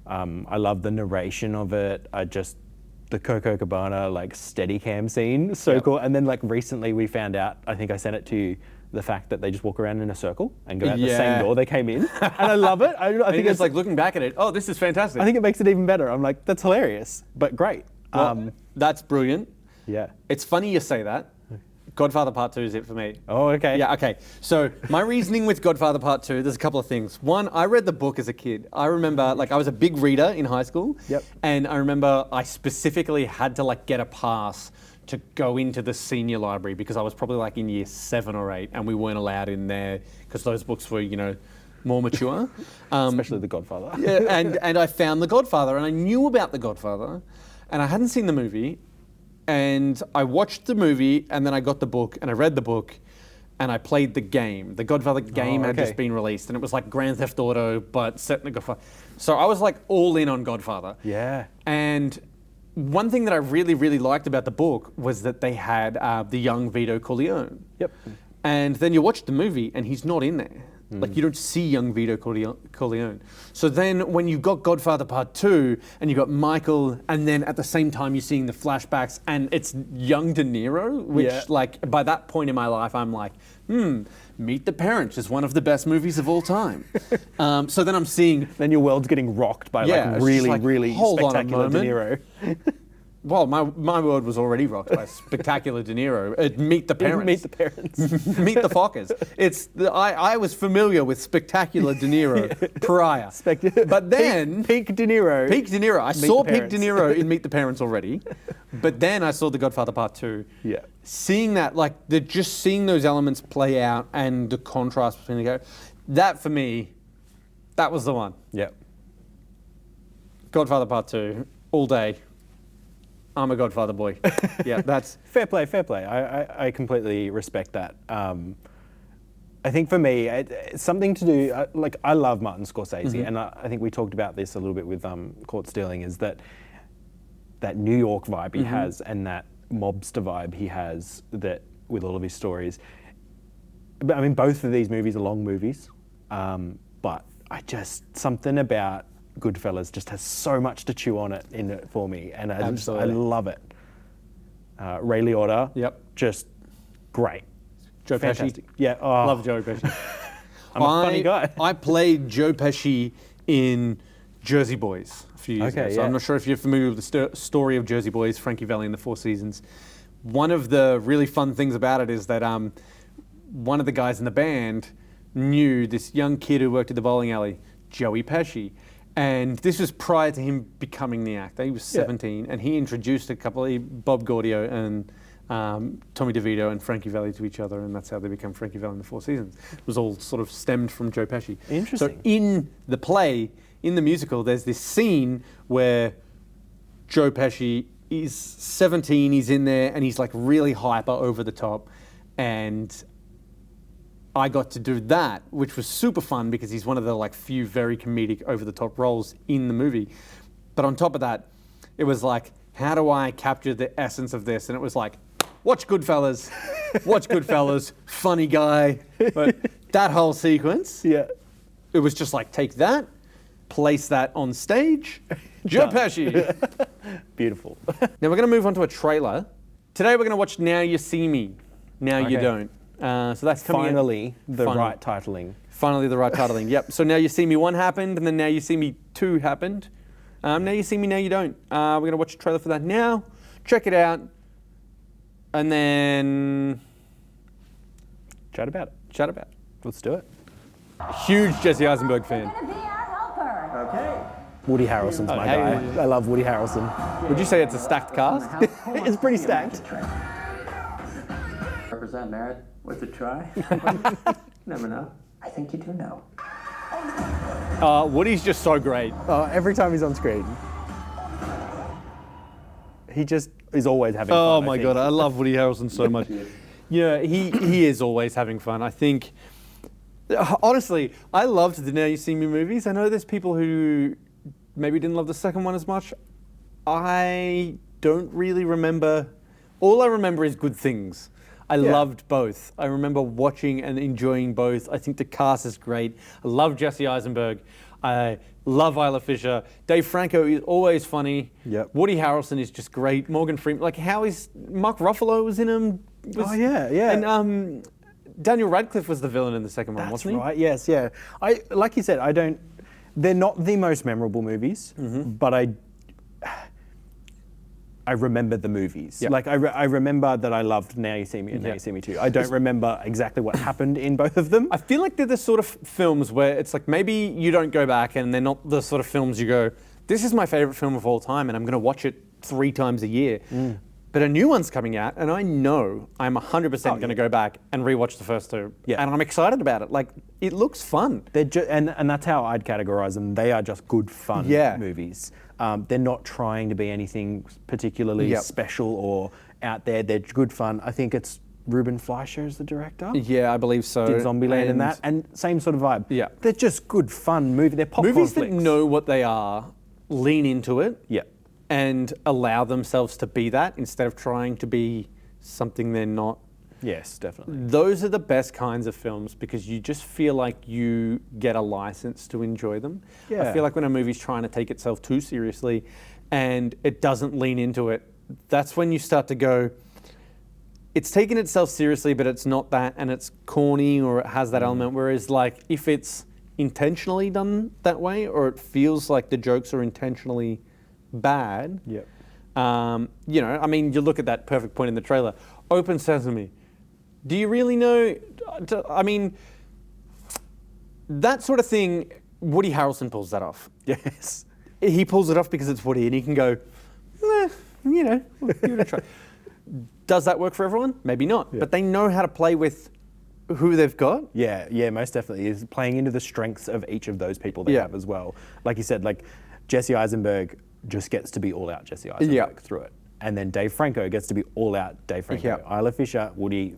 I love the narration of it. The Coco Cabana like Steadicam scene, so Yep. cool. And then like recently we found out, I think I sent it to you, the fact that they just walk around in a circle and go out the Yeah. same door they came in. And I love it. I I think it's like looking back at it. Oh, this is fantastic. I think it makes it even better. I'm like, that's hilarious, but great. Well, that's brilliant. Yeah. It's funny you say that. Godfather Part 2 is it for me. Oh, okay. Yeah, okay. So my reasoning with Godfather Part 2, there's a couple of things. One, I read the book as a kid. I remember, like, I was a big reader in high school. Yep. And I remember I specifically had to, like, get a pass to go into the senior library because I was probably, like, in year 7 or 8 and we weren't allowed in there because those books were, more mature. Especially The Godfather. Yeah, and I found The Godfather and I knew about The Godfather and I hadn't seen the movie. And I watched the movie, and then I got the book, and I read the book, and I played the game. The Godfather game had okay. just been released, and it was like Grand Theft Auto, but set in the Godfather. So I was like all in on Godfather. Yeah. And one thing that I really, really liked about the book was that they had the young Vito Corleone. Yep. And then you watch the movie, and he's not in there. Like, you don't see young Vito Corleone. So then when you got Godfather Part 2, and you got Michael, and then at the same time you're seeing the flashbacks, and it's young De Niro, which, Yeah. like, by that point in my life, I'm like, Meet the Parents is one of the best movies of all time. So then I'm seeing... Then your world's getting rocked by Yeah, like it's just really, like, really hold on a spectacular De moment. Niro. Well, my world was already rocked by spectacular De Niro. Meet the Parents. Meet the Parents. Meet the Fockers. I was familiar with spectacular De Niro prior. But then... Peak De Niro. Peak De Niro. I Meet saw the Peak De Parents. Niro in Meet the Parents already. But then I saw The Godfather Part 2. Yeah. Seeing that, like, just seeing those elements play out and the contrast between the characters, that for me, that was the one. Yep. Godfather Part 2, all day. I'm a Godfather boy. Yeah, that's... Fair play, fair play. I completely respect that. I think for me, it's something to do, like I love Martin Scorsese, and I think we talked about this a little bit with Caught Stealing, is that New York vibe he has and that mobster vibe he has that with all of his stories. But I mean, both of these movies are long movies, but something about Goodfellas just has so much to chew on it in it for me, and I love it. Ray Liotta, Yep. just great. Joe Fantastic. Pesci. Yeah, Love Joe Pesci. I'm a funny guy. I played Joe Pesci in Jersey Boys a few years ago. So yeah. I'm not sure if you're familiar with the story of Jersey Boys, Frankie Valli and the Four Seasons. One of the really fun things about it is that one of the guys in the band knew this young kid who worked at the bowling alley, Joey Pesci. And this was prior to him becoming the actor. He was 17, and he introduced Bob Gaudio and Tommy DeVito and Frankie Valli to each other, and that's how they become Frankie Valli in the Four Seasons. It was all sort of stemmed from Joe Pesci. Interesting. So in the play, in the musical, there's this scene where Joe Pesci is 17, he's in there, and he's like really hyper over the top, and I got to do that, which was super fun because he's one of the like few very comedic over the top roles in the movie. But on top of that, it was like, how do I capture the essence of this? And it was like, watch Goodfellas, funny guy. But that whole sequence, Yeah. it was just like, take that, place that on stage, Joe Pesci. Beautiful. Now we're going to move on to a trailer. Today we're going to watch Now You See Me, Now You Okay. Don't. So that's coming in- Finally, the Finally. right titling. Finally, the right titling. Yep. So Now You See Me 1 happened, and then Now You See Me 2 happened. Now You See Me, Now You Don't. We're going to watch a trailer for that now. Check it out. And then Chat about it. chat about it. Let's do it. Huge Jesse Eisenberg fan. Gonna be our helper. Okay. Woody Harrelson's my hey. guy. I love Woody Harrelson. Would you say it's a stacked cast? It's pretty stacked. Represent merit. Worth a try. Never know. I think you do know. Woody's just so great. Every time he's on screen, he just is always having fun. Oh I my think. God, I love Woody Harrelson so much. Yeah, he is always having fun. I think, honestly, I loved the Now You See Me movies. I know there's people who maybe didn't love the second one as much. I don't really remember. All I remember is good things. I loved both. I remember watching and enjoying both. I think the cast is great. I love Jesse Eisenberg. I love Isla Fisher. Dave Franco is always funny. Yep. Woody Harrelson is just great. Morgan Freeman, like how is Mark Ruffalo was in him? Oh, yeah, yeah. And Daniel Radcliffe was the villain in the second one, That's wasn't he? right. Yes, yeah. Like you said, I don't. They're not the most memorable movies, but I remember the movies. Yep. Like I remember that I loved Now You See Me and Now Yep. You See Me Too. I don't remember exactly what happened in both of them. I feel like they're the sort of films where it's like maybe you don't go back and they're not the sort of films you go, this is my favorite film of all time and I'm going to watch it 3 times a year. But a new one's coming out and I know I'm 100% going to go back and rewatch the first 2. Yeah. And I'm excited about it. Like, it looks fun. They're and that's how I'd categorize them. They are just good fun movies. They're not trying to be anything particularly special or out there. They're good fun. I think it's Ruben Fleischer is the director. Yeah, I believe so. Did Zombieland and that, and same sort of vibe. Yeah. They're just good fun movies. They're popcorn Movies that flicks. know what they are, lean into it. Yeah. And allow themselves to be that instead of trying to be something they're not. Yes, definitely. Those are the best kinds of films because you just feel like you get a license to enjoy them. I Yeah. feel like when a movie's trying to take itself too seriously and it doesn't lean into it, that's when you start to go, it's taking itself seriously, but it's not that, and it's corny or it has that element. Whereas, like, if it's intentionally done that way or it feels like the jokes are intentionally bad, Yep. you know, I mean, you look at that perfect point in the trailer. Open Sesame. Do you really know? I mean, that sort of thing, Woody Harrelson pulls that off. Yes. He pulls it off because it's Woody and he can go, you know, give it a try. Does that work for everyone? Maybe not. Yeah. But they know how to play with who they've got. Yeah, most definitely. Is playing into the strengths of each of those people they Yeah. have as well. Like you said, like Jesse Eisenberg just gets to be all out Jesse Eisenberg through it. And then Dave Franco gets to be all out Dave Franco. Yeah. Isla Fisher, Woody,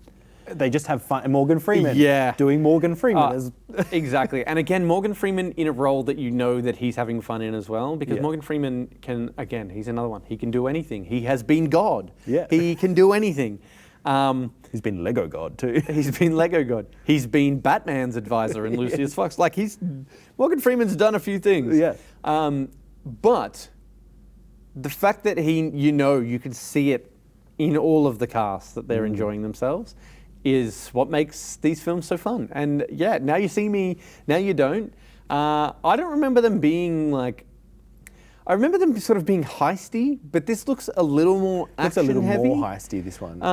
they just have fun. And Morgan Freeman Yeah. doing Morgan Freeman. as Exactly. And again, Morgan Freeman in a role that you know that he's having fun in as well, because Yeah. Morgan Freeman can, again, he's another one. He can do anything. He has been God. Yeah. He can do anything. He's been Lego God too. He's been Lego God. He's been Batman's advisor in Lucius Fox. Like Morgan Freeman's done a few things. Yeah. But the fact that you can see it in all of the cast that they're enjoying themselves is what makes these films so fun. And yeah, Now You See Me, Now You Don't. I don't remember them being like, I remember them sort of being heisty, but this looks a little more It's a little action-heavy. more heisty, this one.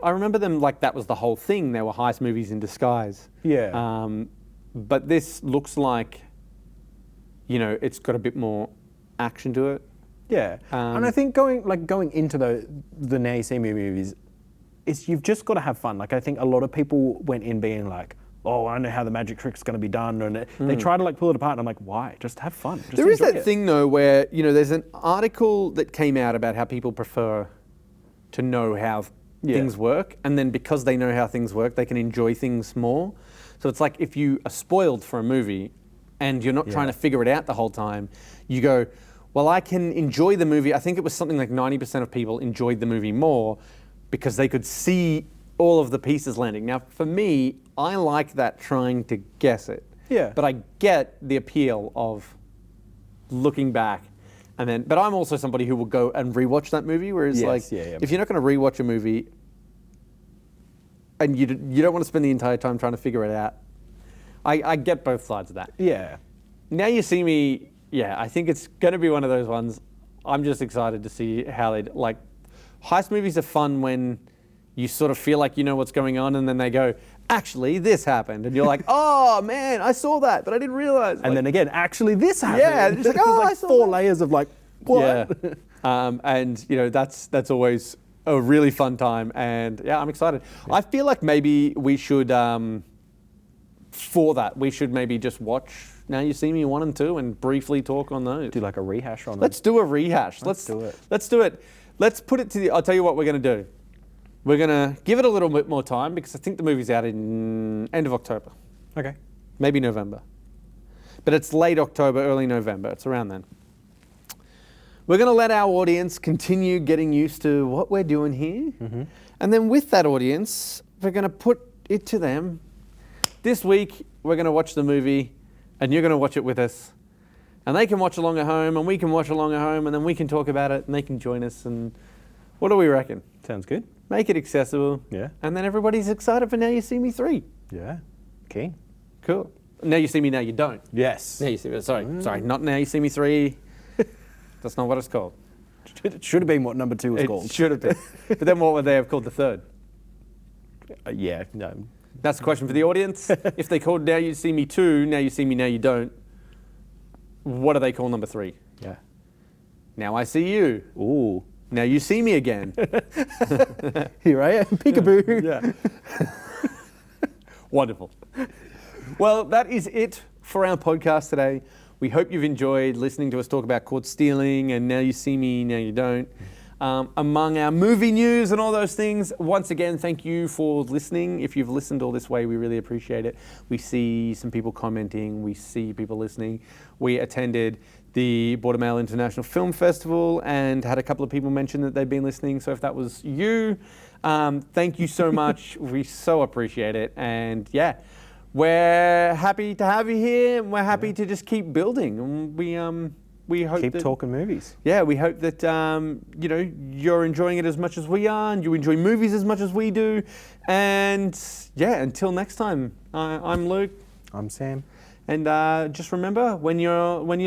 I remember them like that was the whole thing. They were heist movies in disguise. Yeah. But this looks like, you know, it's got a bit more action to it. Yeah, and I think going into the Now You See Me movies, you've just got to have fun. Like I think a lot of people went in being like, oh, I know how the magic trick's going to be done, and they try to like pull it apart. And I'm like, why? Just have fun. Just there is enjoy that it. thing though where there's an article that came out about how people prefer to know how things work, and then because they know how things work, they can enjoy things more. So it's like if you are spoiled for a movie and you're not trying to figure it out the whole time, you go, well, I can enjoy the movie. I think it was something like 90% of people enjoyed the movie more because they could see all of the pieces landing. Now, for me, I like that trying to guess it. Yeah. But I get the appeal of looking back. And then, but I'm also somebody who will go and rewatch that movie, whereas if you're not going to rewatch a movie and you don't want to spend the entire time trying to figure it out, I get both sides of that. Yeah. Now You See Me, I think it's going to be one of those ones. I'm just excited to see how they, like, heist movies are fun when you sort of feel like you know what's going on, and then they go, actually, this happened. And you're like, oh, man, I saw that, but I didn't realize. And then again, actually, this happened. Yeah, it's like, oh, I saw four that. layers of like, what? Yeah. And, that's always a really fun time. And, I'm excited. Yeah. I feel like maybe we should, for that, we should maybe just watch Now You See Me 1 and 2 and briefly talk on those. Do like a rehash on Let's do a rehash. Let's do it. Let's do it. Let's put it to I'll tell you what we're going to do. We're going to give it a little bit more time because I think the movie's out in end of October. Okay. Maybe November. But it's late October, early November. It's around then. We're going to let our audience continue getting used to what we're doing here. Mm-hmm. And then with that audience, we're going to put it to them. This week, we're going to watch the movie and you're going to watch it with us. And they can watch along at home and we can watch along at home and then we can talk about it and they can join us. And what do we reckon? Sounds good. Make it accessible. Yeah. And then everybody's excited for Now You See Me 3. Yeah. Okay. Cool. Now You See Me, Now You Don't. Yes. Now You See Me, sorry, not Now You See Me 3. That's not what it's called. It should have been what number 2 was called. It should have been. But then what would they have called the third? No. That's a question for the audience. If they called Now You See Me 2, Now You See Me, Now You Don't, what do they call number 3? Yeah. Now I See You. Ooh. Now You See Me Again. Here I am, peekaboo. Yeah. Wonderful. Well, that is it for our podcast today. We hope you've enjoyed listening to us talk about Caught Stealing and Now You See Me, Now You Don't. Among our movie news and all those things, once again, thank you for listening. If you've listened all this way, we really appreciate it. We see some people commenting. We see people listening. We attended the Bordermail International Film Festival and had a couple of people mention that they've been listening. So if that was you, thank you so much. We so appreciate it. And we're happy to have you here, and we're happy to just keep building. And we hope keep talking movies. Yeah, we hope that you're enjoying it as much as we are, and you enjoy movies as much as we do. And until next time, I'm Luke. I'm Sam. And just remember, when you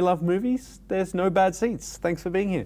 love movies, there's no bad seats. Thanks for being here.